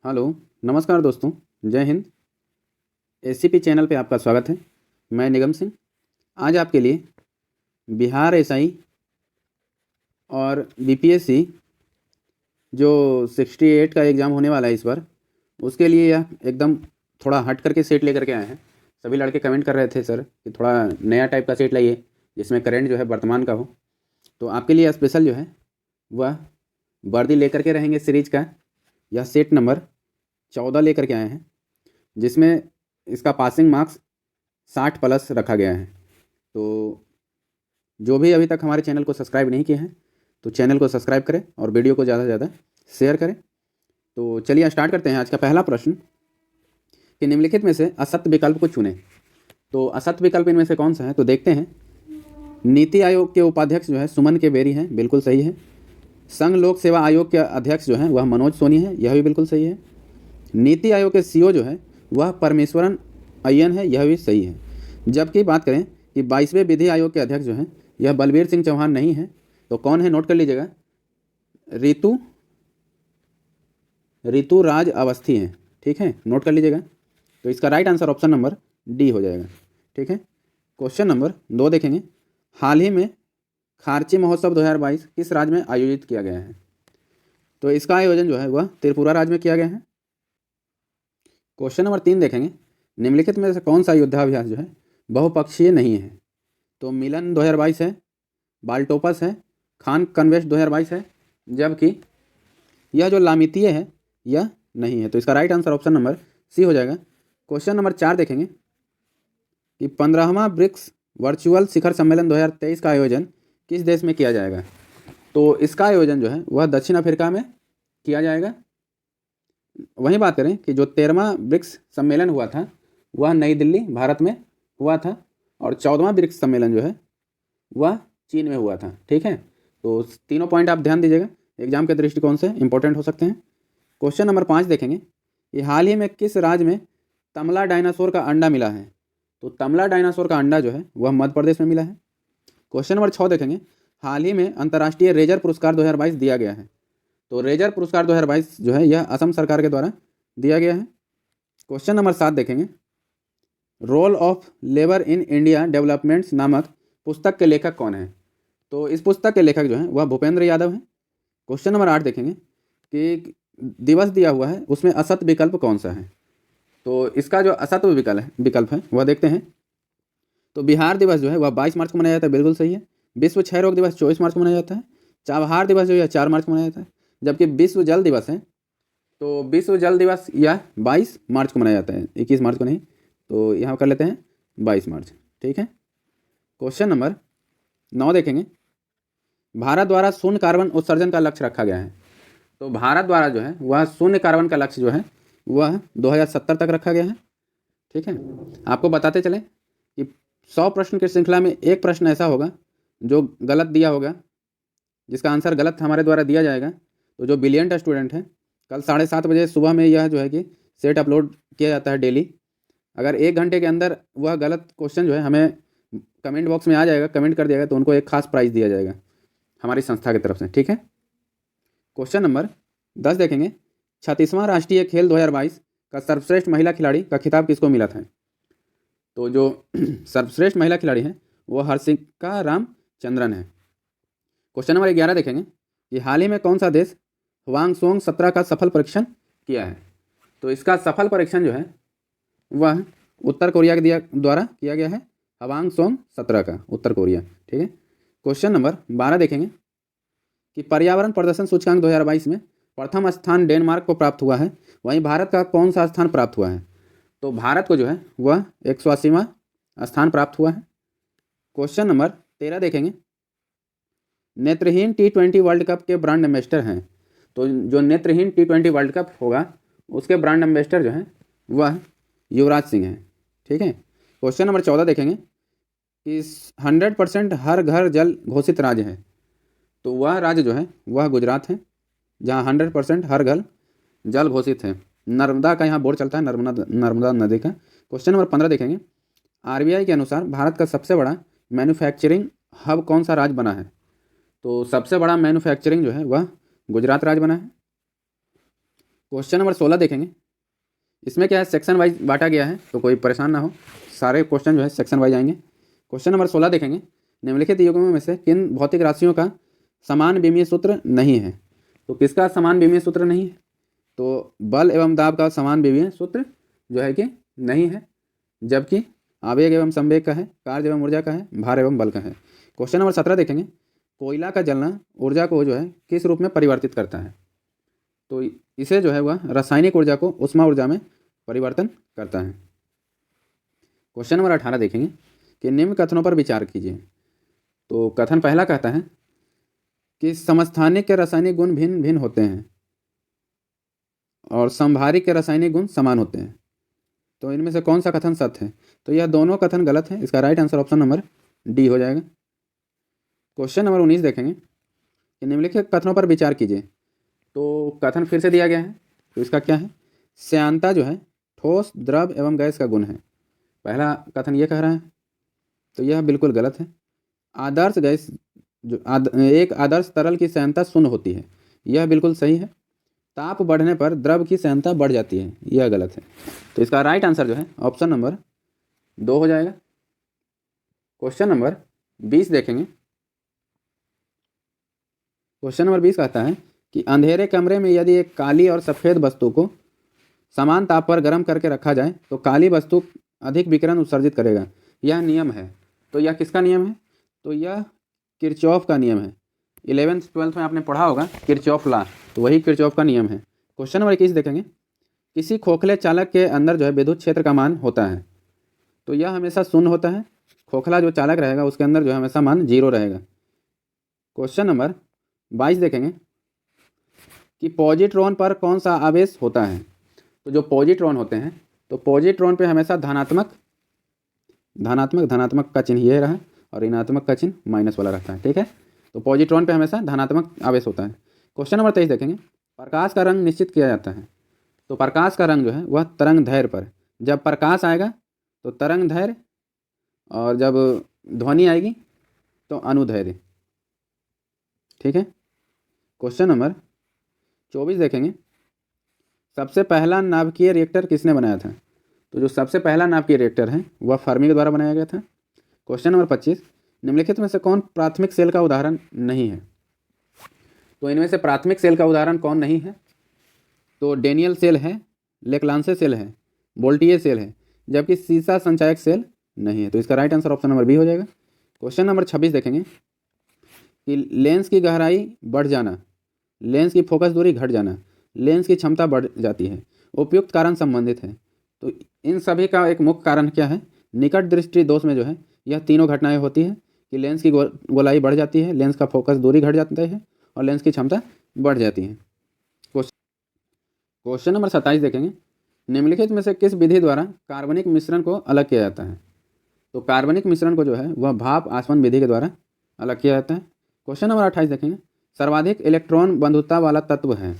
Hello, नमस्कार दोस्तों। जय हिंद। एससीपी चैनल पे आपका स्वागत है। मैं निगम सिंह आज आपके लिए बिहार एसआई और बीपीएससी जो 68 का एग्ज़ाम होने वाला है इस बार, उसके लिए यह एकदम थोड़ा हट करके सेट लेकर के आए हैं। सभी लड़के कमेंट कर रहे थे सर कि थोड़ा नया टाइप का सेट लाइए जिसमें करंट जो है वर्तमान का हो। तो आपके लिए स्पेशल जो है वह वर्दी लेकर के रहेंगे सीरीज का। यह सेट नंबर 14 लेकर के आए हैं, जिसमें इसका पासिंग मार्क्स 60 प्लस रखा गया है। तो जो भी अभी तक हमारे चैनल को सब्सक्राइब नहीं किए हैं तो चैनल को सब्सक्राइब करें और वीडियो को ज़्यादा से ज़्यादा शेयर करें। तो चलिए स्टार्ट करते हैं। आज का पहला प्रश्न कि निम्नलिखित में से असत्य विकल्प को चुनें। तो असत्य विकल्प इनमें से कौन सा है, तो देखते हैं। नीति आयोग के उपाध्यक्ष जो है सुमन के बेरी हैं, बिल्कुल सही है। संघ लोक सेवा आयोग के अध्यक्ष जो हैं वह मनोज सोनी है, यह भी बिल्कुल सही है। नीति आयोग के सीईओ जो है वह परमेश्वरन अय्यन है, यह भी सही है। जबकि बात करें कि 22वें विधि आयोग के अध्यक्ष जो हैं यह बलबीर सिंह चौहान नहीं है, तो कौन है, नोट कर लीजिएगा। ऋतु राज अवस्थी हैं, ठीक है, नोट कर लीजिएगा। तो इसका right answer option number D हो जाएगा, ठीक है। क्वेश्चन नंबर 2 देखेंगे। हाल ही में खारची महोत्सव 2022 किस राज्य में आयोजित किया गया है? तो इसका आयोजन जो है वह त्रिपुरा राज्य में किया गया है। क्वेश्चन नंबर 3 देखेंगे। निम्नलिखित में से कौन सा युद्धाभ्यास जो है बहुपक्षीय नहीं है? तो मिलन 2022 है, बाल्टोपस है, खान कन्वेस्ट 2022 है, जबकि यह जो लामितीय है यह नहीं है। तो इसका right answer option number C हो जाएगा। क्वेश्चन नंबर 4 देखेंगे कि 15वां ब्रिक्स वर्चुअल शिखर सम्मेलन 2023 का आयोजन किस देश में किया जाएगा? तो इसका आयोजन जो है वह दक्षिण अफ्रीका में किया जाएगा। वहीं बात करें कि जो 13वां ब्रिक्स सम्मेलन हुआ था वह नई दिल्ली भारत में हुआ था, और 14वां ब्रिक्स सम्मेलन जो है वह चीन में हुआ था, ठीक है। तो तीनों पॉइंट आप ध्यान दीजिएगा, एग्जाम के दृष्टिकोण से इंपॉर्टेंट हो सकते हैं। क्वेश्चन नंबर 5 देखेंगे कि हाल ही में किस राज्य में तमला डायनासोर का अंडा मिला है? तो तमला डायनासोर का अंडा जो है वह मध्य प्रदेश में मिला है। क्वेश्चन नंबर 6 देखेंगे। हाल ही में अंतर्राष्ट्रीय रेजर पुरस्कार 2022 दिया गया है। तो रेजर पुरस्कार 2022 जो है यह असम सरकार के द्वारा दिया गया है। क्वेश्चन नंबर 7 देखेंगे। Role of labour in India developments नामक पुस्तक के लेखक कौन है? तो इस पुस्तक के लेखक जो हैं वह भूपेंद्र यादव हैं। क्वेश्चन नंबर 8 देखेंगे कि दिवस दिया हुआ है उसमें असत विकल्प कौन सा है? तो इसका जो असत विकल्प है वह देखते हैं। तो बिहार दिवस जो है वह 22 मार्च को मनाया जाता है, बिल्कुल सही है। विश्व क्षय रोग दिवस 24 मार्च को मनाया जाता है। चाबहार दिवस जो है 4 मार्च को मनाया जाता है। जबकि विश्व जल दिवस है, तो विश्व जल दिवस यह 22 मार्च को मनाया जाता है, 21 मार्च को नहीं। तो यहाँ कर लेते हैं 22 मार्च, ठीक है। क्वेश्चन नंबर 9 देखेंगे। भारत द्वारा शून्य कार्बन उत्सर्जन का लक्ष्य रखा गया है। तो भारत द्वारा जो है वह शून्य कार्बन का लक्ष्य जो है वह 2070 तक रखा गया है, ठीक है। आपको बताते चलें कि 100 प्रश्न की श्रृंखला में एक प्रश्न ऐसा होगा जो गलत दिया होगा, जिसका आंसर गलत हमारे द्वारा दिया जाएगा। तो जो ब्रिलियंट स्टूडेंट है, कल 7:30 बजे सुबह में यह जो है कि सेट अपलोड किया जाता है डेली। अगर 1 घंटे के अंदर वह गलत क्वेश्चन जो है हमें कमेंट बॉक्स में आ जाएगा, कमेंट कर दिएगा, तो उनको एक खास प्राइज़ दिया जाएगा हमारी संस्था की तरफ से, ठीक है। क्वेश्चन नंबर 10 देखेंगे। 36वां राष्ट्रीय खेल 2022 का सर्वश्रेष्ठ महिला खिलाड़ी का खिताब किसको मिला था? तो जो सर्वश्रेष्ठ महिला खिलाड़ी हैं वो हर्षिका रामचंद्रन है। क्वेश्चन नंबर 11 देखेंगे कि हाल ही में कौन सा देश हवांगसोंग 17 का सफल परीक्षण किया है? तो इसका सफल परीक्षण जो है वह उत्तर कोरिया के द्वारा किया गया है। हवांगसोंग 17 का उत्तर कोरिया, ठीक है। क्वेश्चन नंबर 12 देखेंगे कि पर्यावरण प्रदर्शन सूचकांक 2022 में प्रथम स्थान डेनमार्क को प्राप्त हुआ है, वहीं भारत का कौन सा स्थान प्राप्त हुआ है? तो भारत को जो है वह 180वां स्थान प्राप्त हुआ है। क्वेश्चन नंबर 13 देखेंगे। नेत्रहीन T20 वर्ल्ड कप के ब्रांड एम्बेसडर हैं। तो जो नेत्रहीन T20 वर्ल्ड कप होगा उसके ब्रांड एम्बेसडर जो हैं वह युवराज सिंह हैं, ठीक है। क्वेश्चन नंबर 14 देखेंगे कि 100% हर घर जल घोषित राज्य है। तो वह राज्य जो है वह गुजरात है, जहाँ 100% हर घर जल घोषित है। नर्मदा का यहाँ बोर्ड चलता है, नर्मदा नदी का। क्वेश्चन नंबर 15 देखेंगे। आरबीआई के अनुसार भारत का सबसे बड़ा मैन्युफैक्चरिंग हब कौन सा राज्य बना है? तो सबसे बड़ा मैन्युफैक्चरिंग जो है वह गुजरात राज्य बना है। क्वेश्चन नंबर 16 देखेंगे। इसमें क्या है, सेक्शन वाइज बांटा गया है, तो कोई परेशान ना हो, सारे क्वेश्चन जो है सेक्शन वाइज आएंगे। क्वेश्चन नंबर 16 देखेंगे। निम्नलिखित युग्मों में से किन भौतिक राशियों का समान विमीय सूत्र नहीं है? तो किसका समान विमीय सूत्र नहीं है? तो बल एवं दाब का समान विमीय सूत्र जो है कि नहीं है, जबकि आवेग एवं संवेग का है, कार्य एवं ऊर्जा का है, भार एवं बल का है। क्वेश्चन नंबर 17 देखेंगे। कोयला का जलना ऊर्जा को जो है किस रूप में परिवर्तित करता है? तो इसे जो है वह रासायनिक ऊर्जा को ऊष्मा ऊर्जा में परिवर्तन करता है। क्वेश्चन नंबर 18 देखेंगे कि निम्न कथनों पर विचार कीजिए। तो कथन पहला कहता है कि समस्थानिक के रासायनिक गुण भिन्न भिन्न होते हैं और समभारिक के रासायनिक गुण समान होते हैं। तो इनमें से कौन सा कथन सत्य है? तो यह दोनों कथन गलत है। इसका right answer option number D हो जाएगा। क्वेश्चन नंबर 19 देखेंगे कि निम्नलिखित कथनों पर विचार कीजिए। तो कथन फिर से दिया गया है, तो इसका क्या है? श्यानता जो है ठोस, द्रव एवं गैस का गुण है। पहला कथन ये कह रहा है, तो यह बिल्कुल गलत है। आदर्श गैस जो एक आदर्श तरल की श्यानता शून्य होती है, यह बिल्कुल सही है। ताप बढ़ने पर द्रव की श्यानता बढ़ जाती है, यह गलत है। तो इसका राइट आंसर जो है ऑप्शन नंबर 2 हो जाएगा। क्वेश्चन नंबर 20 देखेंगे। क्वेश्चन नंबर 20 कहता है कि अंधेरे कमरे में यदि एक काली और सफ़ेद वस्तु को समान ताप पर गर्म करके रखा जाए तो काली वस्तु अधिक विकिरण उत्सर्जित करेगा, यह नियम है। तो यह किसका नियम है? तो यह किरचॉफ का नियम है। 11th 12th में आपने पढ़ा होगा किरचॉफ लॉ, तो वही किरचॉफ का नियम है। क्वेश्चन नंबर 21 देखेंगे। किसी खोखले चालक के अंदर जो है विद्युत क्षेत्र का मान होता है, तो यह हमेशा शून्य होता है। खोखला जो चालक रहेगा उसके अंदर जो है हमेशा मान 0 रहेगा। क्वेश्चन नंबर 22 देखेंगे कि पॉजिट्रॉन पर कौन सा आवेश होता है? तो जो पॉजिट्रॉन होते हैं, तो पॉजिट्रॉन पे हमेशा धनात्मक का चिन्ह ये रहा और ऋणात्मक का चिन्ह माइनस वाला रहता है, ठीक है। तो पॉजिट्रॉन पे हमेशा धनात्मक आवेश होता है। क्वेश्चन नंबर 23 देखेंगे। प्रकाश का रंग निश्चित किया जाता है, तो प्रकाश का रंग जो है वह तरंग दैर्घ्य पर, जब प्रकाश आएगा तो तरंग दैर्घ्य और जब ध्वनि आएगी तो अनुदैर्घ्य, ठीक है। क्वेश्चन नंबर 24 देखेंगे। सबसे पहला नाभिकीय रिएक्टर किसने बनाया था? तो जो सबसे पहला नाभिकीय रिएक्टर है वह फर्मी के द्वारा बनाया गया था। Question number 25। निम्नलिखित में से कौन प्राथमिक सेल का उदाहरण नहीं है? तो इनमें से प्राथमिक सेल का उदाहरण कौन नहीं है? तो डेनियल सेल है, लेक्लांसे सेल है, वोल्टिये सेल है, जबकि सीसा संचायक सेल नहीं है। तो इसका right answer option number B हो जाएगा। क्वेश्चन नंबर 26 देखेंगे कि लेंस की गहराई बढ़ जाना, लेंस की फोकस दूरी घट जाना, लेंस की क्षमता बढ़ जाती है, उपयुक्त कारण संबंधित है। तो इन सभी का एक मुख्य कारण क्या है? निकट दृष्टि दोष में जो है यह तीनों घटनाएं होती हैं कि लेंस की गोलाई बढ़ जाती है, लेंस का फोकस दूरी घट जाता है और लेंस की क्षमता बढ़ जाती है। क्वेश्चन नंबर 27 देखेंगे। निम्नलिखित में से किस विधि द्वारा कार्बनिक मिश्रण को अलग किया जाता है? तो कार्बनिक मिश्रण को जो है वह भाप आसवन विधि के द्वारा अलग किया जाता है। क्वेश्चन नंबर 28 देखेंगे। सर्वाधिक इलेक्ट्रॉन बंधुता वाला तत्व है,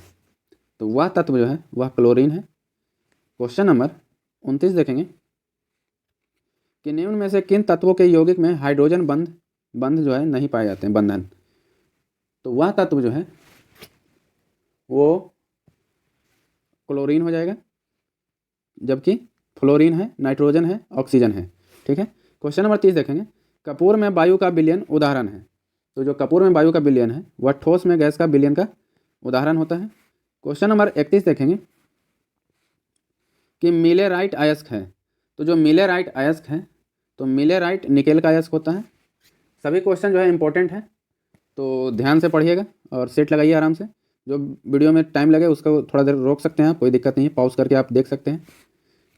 तो वह तत्व जो है वह क्लोरीन है। क्वेश्चन नंबर 29 देखेंगे कि निम्न में से किन तत्वों के यौगिक में हाइड्रोजन बंध जो है नहीं पाए जाते हैं, बंधन। तो वह तत्व जो है वो क्लोरीन हो जाएगा, जबकि फ्लोरीन है, नाइट्रोजन है, ऑक्सीजन है, ठीक है। क्वेश्चन नंबर 30 देखेंगे। कपूर में वायु का विलयन उदाहरण है, तो जो कपूर में वायु का विलयन है वह ठोस में गैस का विलयन का उदाहरण होता है। क्वेश्चन नंबर 31 देखेंगे कि मिलेराइट अयस्क है, तो जो मिलेराइट अयस्क है तो मिलेराइट निकेल का अयस्क होता है। सभी क्वेश्चन जो है इंपॉर्टेंट है, तो ध्यान से पढ़िएगा और सेट लगाइए आराम से। जो वीडियो में टाइम लगे उसको थोड़ा देर रोक सकते हैं आप, कोई दिक्कत नहीं है, पॉज करके आप देख सकते हैं।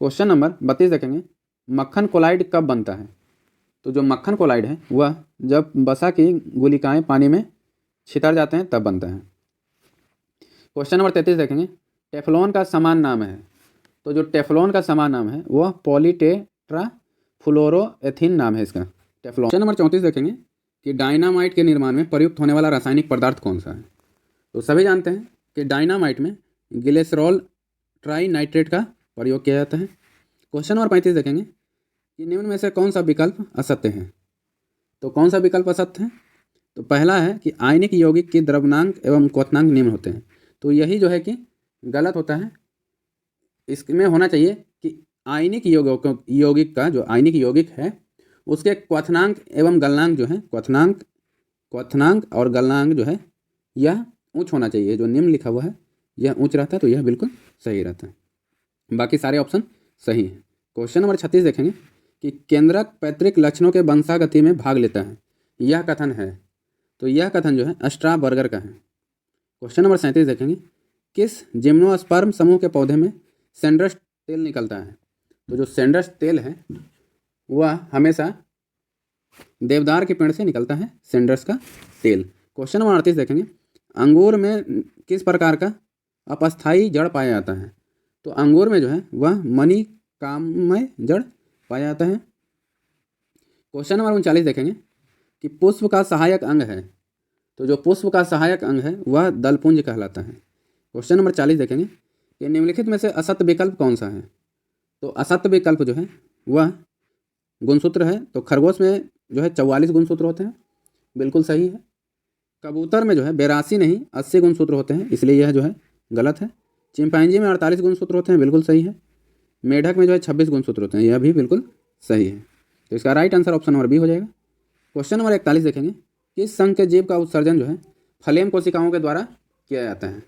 क्वेश्चन नंबर 32 देखेंगे। मक्खन कोलाइड कब बनता है? तो जो मक्खन कोलाइड है वह जब वसा की गुलिकाएँ पानी में छितर जाते हैं तब बनता है। क्वेश्चन नंबर 33 देखेंगे। टेफ्लॉन का समान नाम है, तो जो टेफ्लॉन का समान नाम है वह पॉलीटेट्राफ्लोरोएथीन नाम है इसका, टेफ्लॉन। क्वेश्चन नंबर 34 देखेंगे कि डायनामाइट के निर्माण में प्रयुक्त होने वाला रासायनिक पदार्थ कौन सा है? तो सभी जानते हैं कि डायनामाइट में ग्लिसरॉल ट्राइनाइट्रेट का प्रयोग किया जाता है। क्वेश्चन नंबर 35 देखेंगे कि निम्न में से कौन सा विकल्प असत्य है? तो कौन सा विकल्प असत्य है? तो पहला है कि आयनिक यौगिक की द्रव्यनांक एवं क्वथनांक निम्न होते हैं, तो यही जो है कि गलत होता है। इसमें होना चाहिए कि आयनिक यौगिक का जो आयनिक यौगिक है उसके क्वथनांक एवं गलनांक जो है क्वथनांक और गलनांक जो है यह उच्च होना चाहिए। जो निम्न लिखा हुआ है यह उच्च रहता है तो यह बिल्कुल सही रहता है। बाकी सारे ऑप्शन सही हैं। क्वेश्चन नंबर 36 देखेंगे कि केंद्रक पैतृक लक्षणों के वंशागति में भाग लेता है, यह कथन है। तो यह कथन जो है स्ट्राबर्गर का है। क्वेश्चन नंबर 37 देखेंगे किस जिम्नोस्पर्म समूह के पौधे में सेंड्रस तेल निकलता है। तो जो सेंड्रस तेल है वह हमेशा देवदार के पेड़ से निकलता है, सेंड्रस का तेल। क्वेश्चन नंबर 38 देखेंगे अंगूर में किस प्रकार का अपस्थायी जड़ पाया जाता है। तो अंगूर में जो है वह मणिकामय जड़ पाया जाता है। क्वेश्चन नंबर 39 देखेंगे कि पुष्प का सहायक अंग है। तो जो पुष्प का सहायक अंग है वह दलपुंज कहलाता है। क्वेश्चन नंबर 40 देखेंगे कि निम्नलिखित में से असत्य विकल्प कौन सा है। तो असत्य विकल्प जो है वह गुणसूत्र है। तो खरगोश में जो है 44 गुणसूत्र होते हैं, बिल्कुल सही है। कबूतर में जो है 82 नहीं 80 गुणसूत्र होते हैं, इसलिए यह जो है गलत है। चिंपैंजी में 48 गुणसूत्र होते हैं, बिल्कुल सही है। मेढक में जो है 26 गुणसूत्र होते हैं, यह भी बिल्कुल सही है। तो इसका right answer option number B हो जाएगा। क्वेश्चन नंबर 41 देखेंगे किस संघ के जीव का उत्सर्जन जो है फ्लेम कोशिकाओं के द्वारा किया जाता है।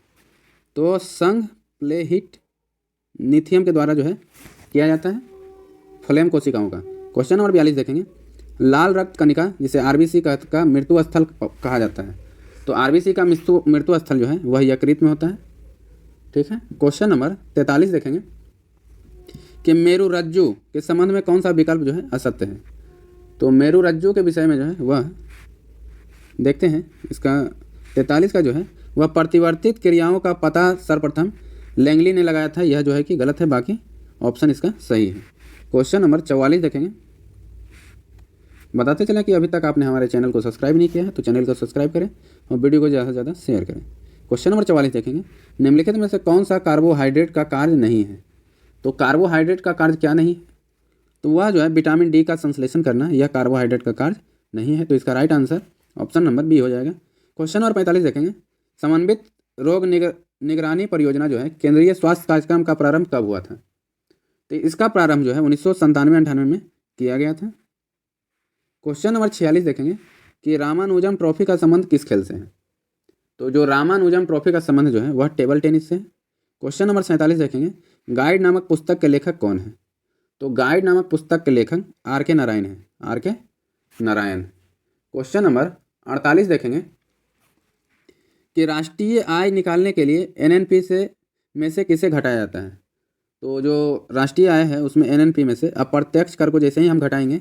तो संघ प्लेहिट निथियम के द्वारा जो है किया जाता है फ्लेम कोशिकाओं का। क्वेश्चन नंबर 42 देखेंगे लाल रक्त कणिका जिसे आरबीसी का मृत्यु स्थल कहा जाता है। तो आरबीसी का मृत्यु स्थल जो है वह यकृत में होता है, ठीक है। क्वेश्चन नंबर 43 देखेंगे कि मेरुरज्जु के संबंध में कौन सा विकल्प जो है असत्य है। तो मेरुरज्जु के विषय में जो है वह देखते हैं। इसका 43 का जो है वह प्रतिवर्तित क्रियाओं का पता सर्वप्रथम लैंगली ने लगाया था, यह जो है कि गलत है, बाकी ऑप्शन इसका सही है। क्वेश्चन नंबर 44 देखेंगे। बताते चलें कि अभी तक आपने हमारे चैनल को सब्सक्राइब नहीं किया है तो चैनल को सब्सक्राइब करें और वीडियो को ज़्यादा से ज़्यादा शेयर करें। क्वेश्चन नंबर 44 देखेंगे निम्नलिखित में से कौन सा कार्बोहाइड्रेट का कार्य नहीं है। तो कार्बोहाइड्रेट का कार्य क्या नहीं है, तो वह जो है विटामिन डी का संश्लेषण करना, यह कार्बोहाइड्रेट का कार्य नहीं है। तो इसका right answer option number B हो जाएगा। क्वेश्चन नंबर 45 देखेंगे समन्वित रोग निगरानी परियोजना जो है केंद्रीय स्वास्थ्य कार्यक्रम का प्रारंभ कब हुआ था। तो इसका प्रारंभ जो है 1997-98 में किया गया था। क्वेश्चन नंबर 46 देखेंगे कि रामानुजम ट्रॉफी का संबंध किस खेल से है। तो जो रामानुजम ट्रॉफी का संबंध जो है वह टेबल टेनिस से है। क्वेश्चन नंबर 47 देखेंगे गाइड नामक पुस्तक के लेखक कौन है। तो गाइड नामक पुस्तक के लेखक आर.के. नारायण है, आर.के. नारायण। क्वेश्चन नंबर 48 देखेंगे कि राष्ट्रीय आय निकालने के लिए एनएनपी में से किसे घटाया जाता है। तो जो राष्ट्रीय आय है उसमें एनएनपी में से अप्रत्यक्ष कर को जैसे ही हम घटाएंगे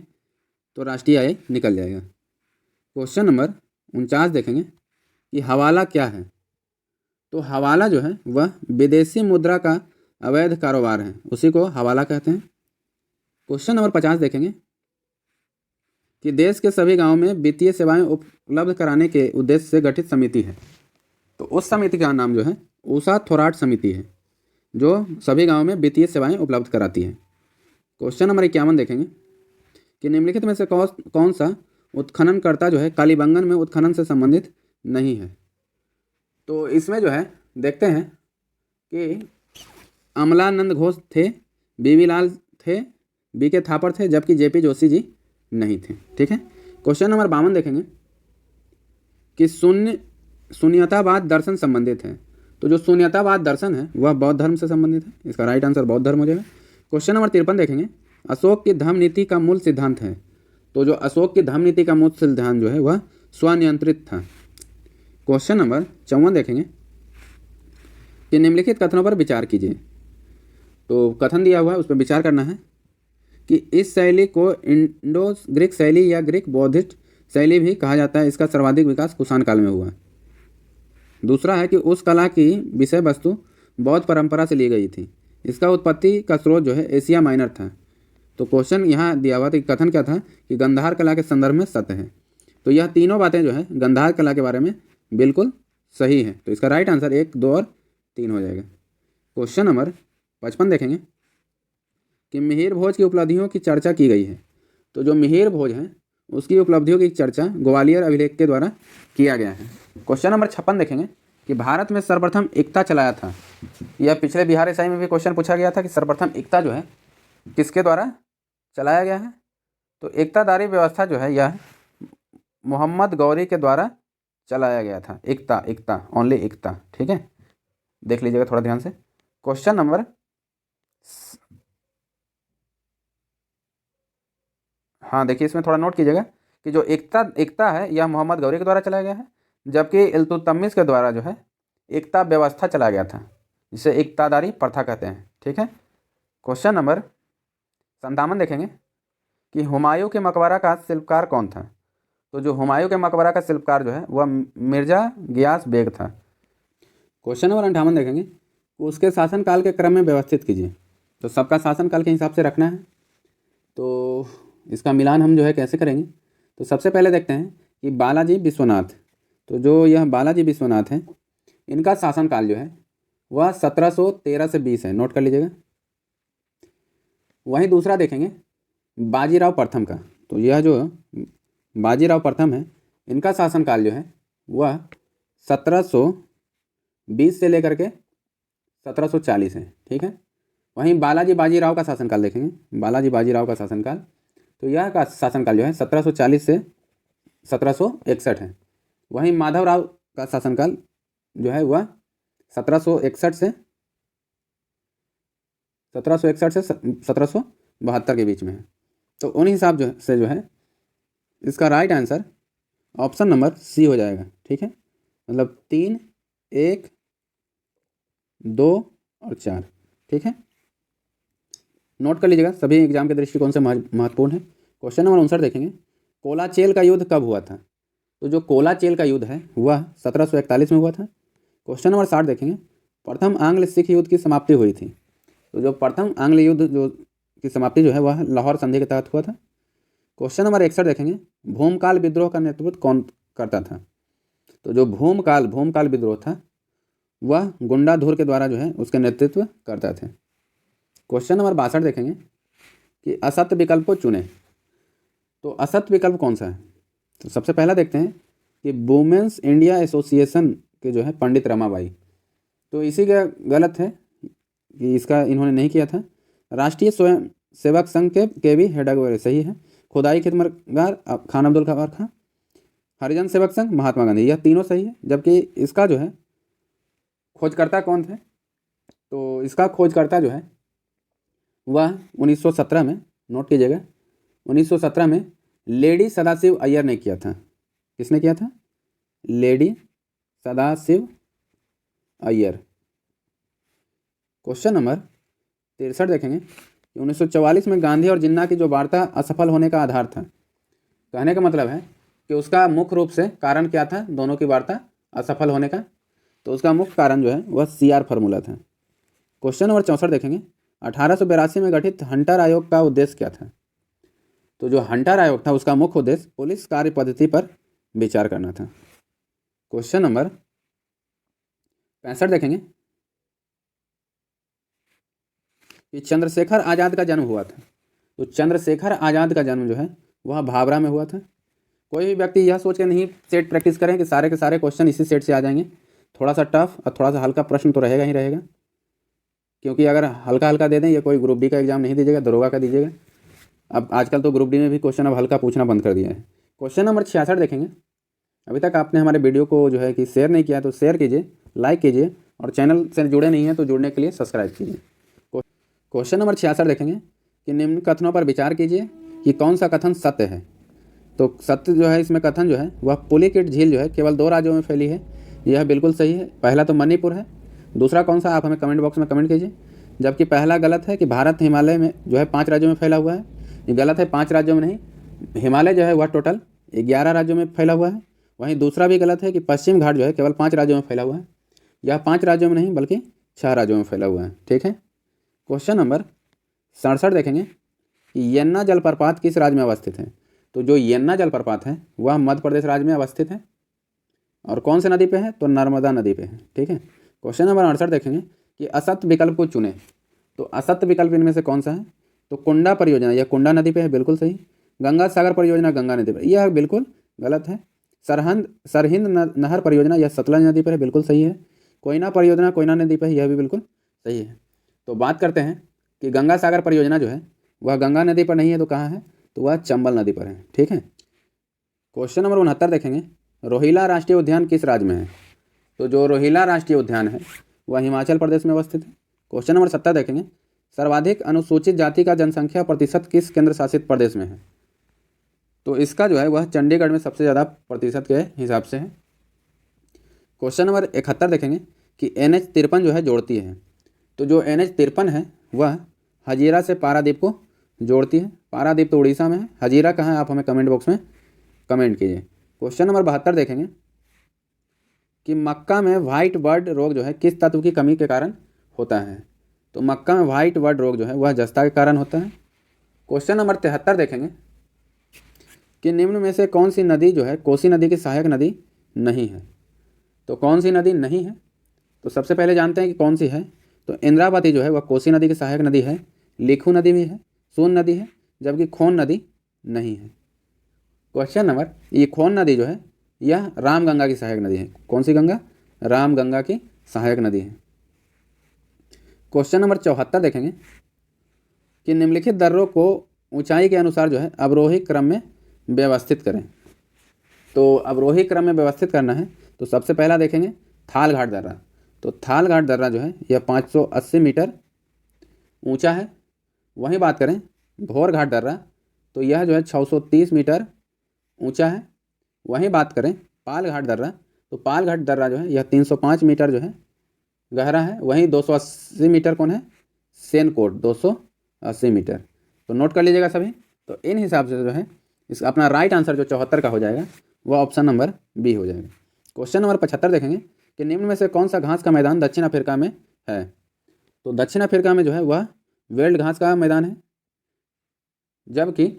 तो राष्ट्रीय आय निकल जाएगा। क्वेश्चन नंबर 49 देखेंगे कि हवाला क्या है। तो हवाला जो है वह विदेशी मुद्रा का अवैध कारोबार है, उसी को हवाला कहते हैं। क्वेश्चन नंबर 50 देखेंगे कि देश के सभी गांवों में वित्तीय सेवाएं उपलब्ध कराने के उद्देश्य से गठित समिति है। तो उस समिति का नाम जो है ऊषा थोराट समिति है, जो सभी गांवों में वित्तीय सेवाएं उपलब्ध कराती है। क्वेश्चन नंबर 51 देखेंगे कि निम्नलिखित में से कौन सा उत्खननकर्ता जो है कालीबंगन में उत्खनन से संबंधित नहीं है। तो इसमें जो है देखते हैं कि अमलानंद घोष थे, बीवी लाल थे, बी.के. थापर थे, जबकि जे.पी. जोशी जी नहीं थे, ठीक है। क्वेश्चन नंबर 52 देखेंगे कि शून्यतावाद दर्शन संबंधित है। तो जो शून्यतावाद दर्शन है वह बौद्ध धर्म से संबंधित है, इसका राइट आंसर बौद्ध धर्म हो जाएगा। क्वेश्चन नंबर 53 देखेंगे अशोक की धम्म नीति का मूल सिद्धांत है। तो जो अशोक की धम्म नीति का मूल सिद्धांत जो है वह स्वनियंत्रित था। क्वेश्चन नंबर 54 देखेंगे कि निम्नलिखित कथनों पर विचार कीजिए। तो कथन दिया हुआ है उस पर विचार करना है कि इस शैली को इंडो ग्रीक शैली या ग्रीक बौद्धिस्ट शैली भी कहा जाता है, इसका सर्वाधिक विकास कुषाण काल में हुआ। दूसरा है कि उस कला की विषय वस्तु बौद्ध परंपरा से ली गई थी, इसका उत्पत्ति का स्रोत जो है एशिया माइनर था। तो क्वेश्चन यहाँ दिया हुआ था कि कथन क्या था कि गंधार कला के संदर्भ में सत्य है। तो यह तीनों बातें जो है गंधार कला के बारे में बिल्कुल सही है। तो इसका राइट आंसर 1, 2 और 3 हो जाएगा। क्वेश्चन नंबर 55 देखेंगे कि मिहिर भोज की उपलब्धियों की चर्चा की गई है। तो जो मिहिर भोज है उसकी उपलब्धियों की चर्चा ग्वालियर अभिलेख के द्वारा किया गया है। क्वेश्चन नंबर 56 देखेंगे कि भारत में सर्वप्रथम एकता चलाया था। यह पिछले बिहार एसआई में भी क्वेश्चन पूछा गया था कि सर्वप्रथम एकता जो है किसके द्वारा चलाया गया है। तो एकतादारी व्यवस्था जो है यह मोहम्मद गौरी के द्वारा चलाया गया था। एकता, एकता, ओनली एकता, ठीक है, देख लीजिएगा थोड़ा ध्यान से। क्वेश्चन नंबर हाँ देखिए, इसमें थोड़ा नोट कीजिएगा कि जो एकता है यह मोहम्मद गौरी के द्वारा चलाया गया है, जबकि इल्तुतमिश के द्वारा जो है एकता व्यवस्था चलाया गया था, जिसे एकतादारी प्रथा कहते हैं, ठीक है। क्वेश्चन नंबर 57 देखेंगे कि हुमायूं के मकबरा का शिल्पकार कौन था। तो जो हुमायूं के मकबरा का शिल्पकार जो है वह मिर्जा गियास बेग था। क्वेश्चन नंबर 58 देखेंगे, उसके शासनकाल के क्रम में व्यवस्थित कीजिए। तो सबका शासनकाल के हिसाब से रखना है, तो इसका मिलान हम जो है कैसे करेंगे। तो सबसे पहले देखते हैं कि बालाजी विश्वनाथ, तो जो यह बालाजी विश्वनाथ हैं इनका शासनकाल जो है वह 1713 से 20 है, नोट कर लीजिएगा। वहीं दूसरा देखेंगे बाजीराव प्रथम का, तो यह जो बाजीराव प्रथम है इनका शासनकाल जो है वह 1720 से लेकर के 1740 है, ठीक है। वहीं बालाजी बाजीराव का शासनकाल देखेंगे, बालाजी बाजीराव का शासनकाल, तो यह का शासनकाल जो है 1740 से 1761 है। वहीं माधवराव का शासनकाल जो है वह 1761 से 1772 के बीच में है। तो उन हिसाब से जो है इसका right answer option number C हो जाएगा, ठीक है, मतलब 3, 1, 2 और 4, ठीक है। नोट कर लीजिएगा, सभी एग्जाम के दृष्टिकोण से महत्वपूर्ण है। क्वेश्चन नंबर 59 देखेंगे, कोलाचेल का युद्ध कब हुआ था। तो जो कोलाचेल का युद्ध है वह 1741 में हुआ था। क्वेश्चन नंबर 60 देखेंगे, प्रथम आंग्ल सिख युद्ध की समाप्ति हुई थी। तो जो प्रथम आंग्ल युद्ध जो की समाप्ति जो है वह लाहौर संधि के तहत हुआ था। क्वेश्चन नंबर 61 देखेंगे, भूमकाल विद्रोह का नेतृत्व कौन करता था। तो जो भूमकाल विद्रोह था वह गुंडाधुर के द्वारा जो है उसके नेतृत्व करता थे। क्वेश्चन नंबर 62 देखेंगे कि असत्य विकल्प को चुने। तो असत्य विकल्प कौन सा है। तो सबसे पहला देखते हैं कि वुमेन्स इंडिया एसोसिएशन के जो है पंडित रमाबाई, तो इसी का गलत है कि इसका इन्होंने नहीं किया था। राष्ट्रीय स्वयं सेवक संघ के भी हेडगवार सही है। खुदाई खिदमतगार खान अब्दुल गफ्फार खां। हरिजन सेवक संघ महात्मा गांधी, यह तीनों सही है। जबकि इसका जो है खोजकर्ता कौन थे, तो इसका खोजकर्ता जो है वह 1917 में, नोट कीजिएगा, 1917 में लेडी सदाशिव अय्यर ने किया था। किसने किया था, lady Sadashiv Iyer. Question number 63 देखेंगे कि 1944 में गांधी और जिन्ना की जो वार्ता असफल होने का आधार था। कहने का मतलब है कि उसका मुख्य रूप से कारण क्या था दोनों की वार्ता असफल होने का। तो उसका मुख्य कारण जो है वह CR फार्मूला था। क्वेश्चन नंबर 64 देखेंगे, 1882 में गठित हंटर आयोग का उद्देश्य क्या था। तो जो हंटर आयोग था उसका मुख्य उद्देश्य पुलिस कार्य पद्धति पर विचार करना था। क्वेश्चन नंबर 65 देखेंगे कि चंद्रशेखर आज़ाद का जन्म हुआ था। तो चंद्रशेखर आज़ाद का जन्म जो है वह भाभरा में हुआ था। कोई भी व्यक्ति यह सोच के नहीं सेट प्रैक्टिस करें कि सारे के सारे क्वेश्चन इसी सेट से आ जाएंगे। थोड़ा सा टफ और थोड़ा सा हल्का प्रश्न तो रहेगा ही रहेगा, क्योंकि अगर हल्का हल्का दे दें, ये कोई ग्रुप डी का एग्जाम नहीं दीजिएगा, दरोगा का दीजिएगा। अब आजकल तो ग्रुप डी में भी क्वेश्चन अब हल्का पूछना बंद कर दिया है। क्वेश्चन नंबर 66 देखेंगे। अभी तक आपने हमारे वीडियो को जो है कि शेयर नहीं किया तो शेयर कीजिए, लाइक कीजिए, और चैनल से जुड़े नहीं हैं तो जुड़ने के लिए सब्सक्राइब कीजिए। क्वेश्चन नंबर 66 देखेंगे कि निम्न कथनों पर विचार कीजिए कि कौन सा कथन सत्य है। तो सत्य जो है इसमें कथन जो है वह पुलिकेट झील जो है केवल 2 राज्यों में फैली है, यह बिल्कुल सही है। पहला तो मणिपुर है, दूसरा कौन सा आप हमें कमेंट बॉक्स में कमेंट कीजिए। जबकि पहला गलत है कि भारत हिमालय में जो है 5 राज्यों में फैला हुआ है, ये गलत है, 5 राज्यों में नहीं, हिमालय जो है वह टोटल 11 राज्यों में फैला हुआ है। वहीं दूसरा भी गलत है कि पश्चिम घाट जो है केवल 5 राज्यों में फैला हुआ है, यह 5 राज्यों में नहीं बल्कि 6 राज्यों में फैला हुआ है, ठीक है। क्वेश्चन नंबर 67 देखेंगे कि यन्ना जलप्रपात किस राज्य में अवस्थित है। तो जो यन्ना जलप्रपात है वह मध्य प्रदेश राज्य में अवस्थित है, और कौन से नदी पे है, तो नर्मदा नदी पे है, ठीक है। क्वेश्चन नंबर 68 देखेंगे कि असत्य विकल्प को चुने। तो असत्य विकल्प इनमें से कौन सा है, तो कुंडा परियोजना, यह कुंडा नदी पे है, बिल्कुल सही। गंगा सागर परियोजना गंगा नदी पर, यह बिल्कुल गलत है। सरहिंद नहर परियोजना यह सतलज नदी पर है, बिल्कुल सही है। कोयना परियोजना कोयना नदी पर है, यह भी बिल्कुल सही है। तो बात करते हैं कि गंगा सागर परियोजना जो है वह गंगा नदी पर नहीं है, तो कहाँ है, तो वह चंबल नदी पर है। ठीक है। क्वेश्चन नंबर 69 देखेंगे, रोहिला राष्ट्रीय उद्यान किस राज्य में है। तो जो रोहिला राष्ट्रीय उद्यान है वह हिमाचल प्रदेश में अवस्थित है। क्वेश्चन नंबर 70 देखेंगे, सर्वाधिक अनुसूचित जाति का जनसंख्या प्रतिशत किस केंद्र शासित प्रदेश में है। तो इसका जो है वह चंडीगढ़ में सबसे ज़्यादा प्रतिशत के हिसाब से है। क्वेश्चन नंबर 71 देखेंगे कि NH-53 जो है जोड़ती है। तो जो NH-53 है वह हजीरा से पारादीप को जोड़ती है। पारादीप तो उड़ीसा में है, हजीरा कहाँ है आप हमें कमेंट बॉक्स में कमेंट कीजिए। क्वेश्चन नंबर 72 देखेंगे कि मक्का में व्हाइट बर्ड रोग जो है किस तत्व की कमी के कारण होता है। तो मक्का में व्हाइट बर्ड रोग जो है वह जस्ता के कारण होता है। क्वेश्चन नंबर 73 देखेंगे कि निम्न में से कौन सी नदी जो है कोसी नदी की सहायक नदी नहीं है। तो कौन सी नदी नहीं है, तो सबसे पहले जानते हैं कि कौन सी है। तो इंद्रावती जो है वह कोसी नदी की सहायक नदी है, लिखू नदी भी है, सोन नदी है, जबकि खोन नदी नहीं है। क्वेश्चन नंबर, ये खोन नदी जो है यह रामगंगा की सहायक नदी है। कौन सी गंगा, रामगंगा की सहायक नदी है। क्वेश्चन नंबर 74 देखेंगे कि निम्नलिखित दर्रों को ऊंचाई के अनुसार जो है अवरोही क्रम में व्यवस्थित करें। तो अवरोही क्रम में व्यवस्थित करना है तो सबसे पहला देखेंगे थाल घाट दर्रा। तो थाल घाट दर्रा जो है यह 580 मीटर ऊंचा है। वहीं बात करें भौर घाट दर्रा तो यह जो है 630 मीटर ऊंचा है। वहीं बात करें पाल घाट दर्रा तो पाल घाट दर्रा जो है यह 305 मीटर जो है गहरा है। वहीं 280 मीटर कौन है, सेनकोट 280 मीटर। तो नोट कर लीजिएगा सभी। तो इन हिसाब से जो है इस अपना राइट आंसर जो 74 का हो जाएगा वह ऑप्शन नंबर बी हो जाएगा। क्वेश्चन नंबर 75 देखेंगे कि निम्न में से कौन सा घास का मैदान दक्षिण अफ्रीका में है। तो दक्षिण अफ्रीका में जो है वह वेल्ड घास का मैदान है, जबकि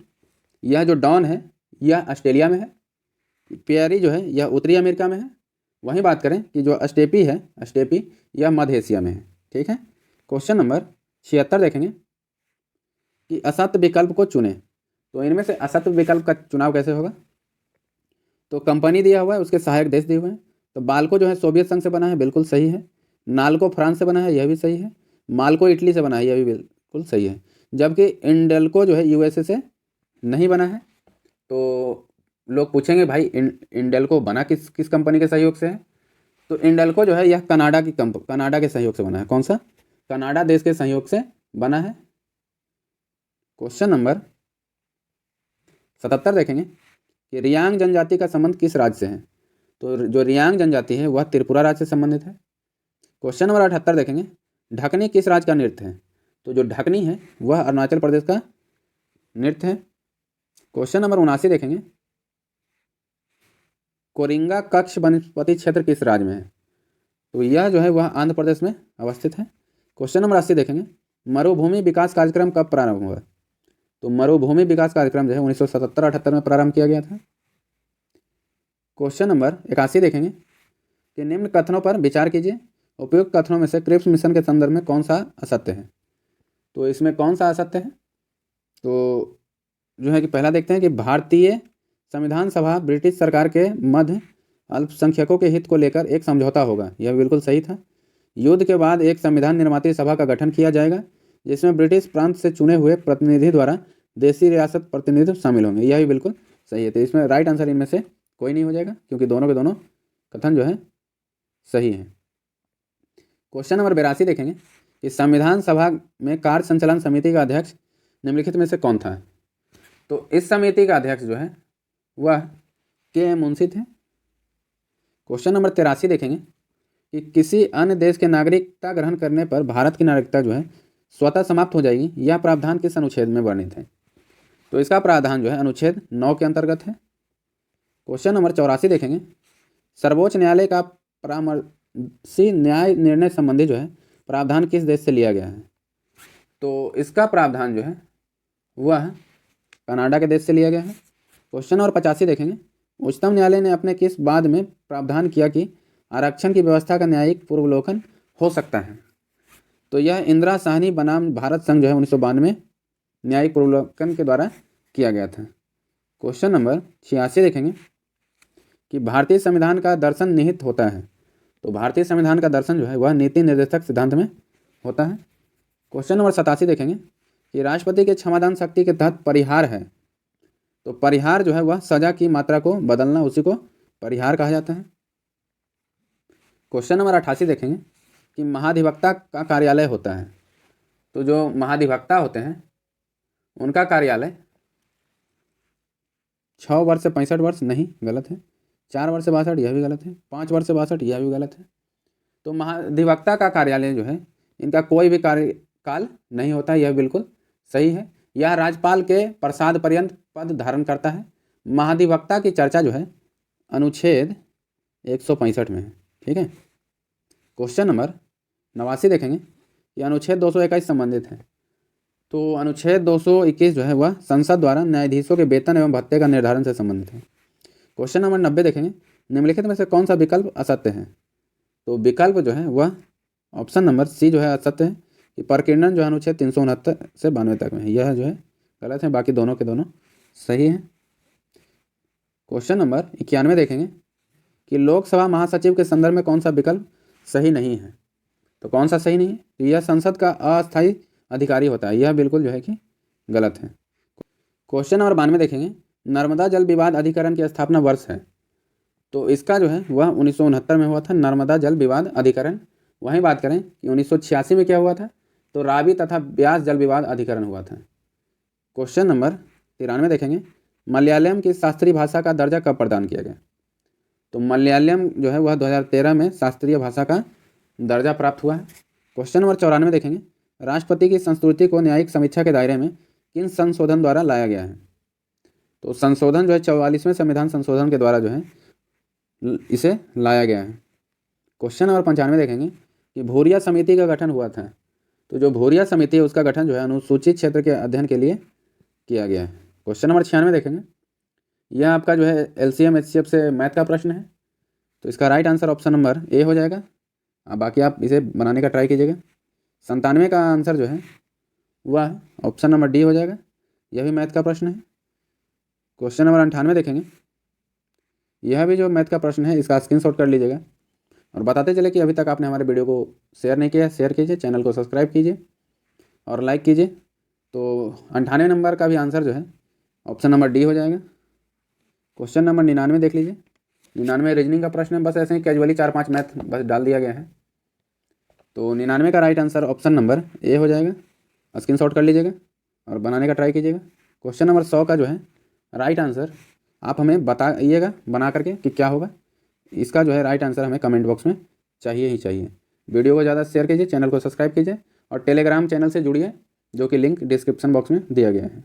यह जो डॉन है यह ऑस्ट्रेलिया में है, प्यारी जो है यह उत्तरी अमेरिका में है। वहीं बात करें कि जो स्टेपी है, स्टेपी यह मध्य एशिया में है। ठीक है। क्वेश्चन नंबर 76 देखेंगे कि असत्य विकल्प को चुनें। तो इनमें से असत्य विकल्प का चुनाव कैसे होगा। तो कंपनी दिया हुआ है, उसके सहायक देश दिए हुए हैं। तो बाल्को जो है सोवियत संघ से बना है, बिल्कुल सही है। नाल्को फ्रांस से बना है, यह भी सही है। माल्को इटली से बना है, यह भी बिल्कुल सही है। जबकि इंडेल्को जो है यूएसए से नहीं बना है। तो लोग पूछेंगे भाई इंडेल्को बना किस कंपनी के सहयोग से है। तो इंडेल्को जो है यह कनाडा के सहयोग से बना है। कौन सा, कनाडा देश के सहयोग से बना है। क्वेश्चन नंबर 77 देखेंगे कि रियांग जनजाति का संबंध किस राज्य से है। तो जो रियांग जनजाति है वह त्रिपुरा राज्य से संबंधित है। क्वेश्चन नंबर 78 देखेंगे, ढकनी किस राज्य का नृत्य है। तो जो ढकनी है वह अरुणाचल प्रदेश का नृत्य है। क्वेश्चन नंबर 79 देखेंगे, कोरिंगा कक्ष वनस्पति क्षेत्र किस राज्य में है। तो यह जो है वह आंध्र प्रदेश में अवस्थित है। क्वेश्चन नंबर 80 देखेंगे, मरुभूमि विकास कार्यक्रम कब प्रारंभ हुआ। तो मरुभूमि विकास कार्यक्रम जो है 1977-78 में प्रारंभ किया गया था। क्वेश्चन नंबर 81 देखेंगे कि निम्न कथनों पर विचार कीजिए, उपयुक्त कथनों में से क्रिप्स मिशन के संदर्भ में कौन सा असत्य है। तो इसमें कौन सा असत्य है, तो जो है कि पहला देखते हैं कि भारतीय संविधान सभा ब्रिटिश सरकार के मध्य अल्पसंख्यकों के हित को लेकर एक समझौता होगा, यह बिल्कुल सही था। युद्ध के बाद एक संविधान निर्माती सभा का गठन किया जाएगा जिसमें ब्रिटिश प्रांत से चुने हुए प्रतिनिधि द्वारा देशी रियासत प्रतिनिधि शामिल होंगे, यह भी बिल्कुल सही है। तो इसमें राइट आंसर इनमें से कोई नहीं हो जाएगा क्योंकि दोनों के दोनों कथन जो है सही है। क्वेश्चन नंबर 82 देखेंगे कि संविधान सभा में कार्य संचालन समिति का अध्यक्ष निम्नलिखित में से कौन था। तो इस समिति का अध्यक्ष जो है वह के.एम. मुंशी थे। क्वेश्चन नंबर 83 देखेंगे कि किसी अन्य देश के नागरिकता ग्रहण करने पर भारत की नागरिकता जो है स्वतः समाप्त हो जाएगी, यह प्रावधान किस अनुच्छेद में वर्णित है। तो इसका प्रावधान जो है अनुच्छेद 9 के अंतर्गत है। क्वेश्चन नंबर 84 देखेंगे, सर्वोच्च न्यायालय का परामर्शी न्याय निर्णय संबंधी जो है प्रावधान किस देश से लिया गया है। तो इसका प्रावधान जो है वह कनाडा के देश से लिया गया है। क्वेश्चन नंबर 85 देखेंगे, उच्चतम न्यायालय ने अपने किस बाद में प्रावधान किया कि आरक्षण की व्यवस्था का न्यायिक पूर्वावलोकन हो सकता है। तो यह इंदिरा साहनी बनाम भारत संघ जो है 1992 न्यायिक पूर्वावलोकन के द्वारा किया गया था। क्वेश्चन नंबर 86 देखेंगे कि भारतीय संविधान का दर्शन निहित होता है। तो भारतीय संविधान का दर्शन जो है वह नीति निर्देशक सिद्धांत में होता है। क्वेश्चन नंबर 87 देखेंगे कि राष्ट्रपति के क्षमादान शक्ति के तहत परिहार है। तो परिहार जो है वह सजा की मात्रा को बदलना, उसी को परिहार कहा जाता है। क्वेश्चन नंबर 88 देखेंगे कि महाधिवक्ता का कार्यालय होता है। तो जो महाधिवक्ता होते हैं उनका कार्यालय 6 वर्ष से 65 वर्ष नहीं, गलत है। 4 वर्ष से 62 यह भी गलत है। 5 वर्ष से 62 यह भी गलत है। तो महाधिवक्ता का कार्यालय जो है इनका कोई भी कार्यकाल नहीं होता, यह बिल्कुल सही है। यह राज्यपाल के प्रसाद पर्यंत पद धारण करता है। महाधिवक्ता की चर्चा जो है अनुच्छेद 165 में है। ठीक है। क्वेश्चन नंबर 89 देखेंगे कि अनुच्छेद 221 संबंधित है। तो अनुच्छेद 221 जो है वह संसद द्वारा न्यायाधीशों के वेतन एवं भत्ते का निर्धारण से संबंधित है। क्वेश्चन नंबर 90 देखेंगे निम्नलिखित में से कौन सा विकल्प असत्य है। तो विकल्प जो है वह ऑप्शन नंबर सी जो है असत्य है कि प्रकीर्णन जो है अनुच्छेद 369 से 92 तक में है, यह जो है गलत है। बाकी दोनों के दोनों सही हैं। क्वेश्चन नंबर 91 देखेंगे कि लोकसभा महासचिव के संदर्भ में कौन सा विकल्प सही नहीं है। तो कौन सा सही नहीं है, तो यह संसद का अस्थायी अधिकारी होता है, यह बिल्कुल जो है कि गलत है। क्वेश्चन नंबर 92 देखेंगे नर्मदा जल विवाद अधिकरण की स्थापना वर्ष है। तो इसका जो है वह 1969 में हुआ था, नर्मदा जल विवाद अधिकरण। वहीं बात करें कि 1986 में क्या हुआ था, तो रावी तथा ब्यास जल विवाद अधिकरण हुआ था। क्वेश्चन नंबर 93 देखेंगे मलयालम की शास्त्रीय भाषा का दर्जा कब प्रदान किया गया। तो मलयालम जो है वह 2013 में शास्त्रीय भाषा का दर्जा प्राप्त हुआ है। क्वेश्चन नंबर 94 देखेंगे राष्ट्रपति की संस्तुति को न्यायिक समीक्षा के दायरे में किन संशोधन द्वारा लाया गया है। तो संशोधन जो है 44वें संविधान संशोधन के द्वारा जो है इसे लाया गया है। क्वेश्चन नंबर 95 देखेंगे कि भूरिया समिति का गठन हुआ था। तो जो भूरिया समिति है उसका गठन जो है अनुसूचित क्षेत्र के अध्ययन के लिए किया गया है। क्वेश्चन नंबर 96 देखेंगे, यह आपका जो है LCM HCF से मैथ का प्रश्न है। तो इसका right answer option number A हो जाएगा। बाकी आप इसे बनाने का ट्राई कीजिएगा। 97 का आंसर जो है वह ऑप्शन नंबर डी हो जाएगा, यह भी मैथ का प्रश्न है। क्वेश्चन नंबर 98 देखेंगे, यह भी जो मैथ का प्रश्न है इसका स्क्रीनशॉट कर लीजिएगा। और बताते चले कि अभी तक आपने हमारे वीडियो को शेयर नहीं किया, शेयर कीजिए, चैनल को सब्सक्राइब कीजिए और लाइक कीजिए। तो 98 नंबर का भी आंसर जो है ऑप्शन नंबर डी हो जाएगा। क्वेश्चन नंबर 99 देख लीजिए। 99 रीजनिंग का प्रश्न है, बस ऐसे ही कैजुअली 4-5 मैथ बस डाल दिया गया है। तो 99 का right answer option number A हो जाएगा। स्क्रीनशॉट कर लीजिएगा और बनाने का ट्राई कीजिएगा। क्वेश्चन नंबर 100 का जो है राइट आंसर आप हमें बताइएगा बना करके कि क्या होगा। इसका जो है राइट आंसर हमें कमेंट बॉक्स में चाहिए ही चाहिए। वीडियो को ज़्यादा शेयर कीजिए, चैनल को सब्सक्राइब कीजिए और टेलीग्राम चैनल से जुड़िए, जो कि लिंक डिस्क्रिप्शन बॉक्स में दिया गया है।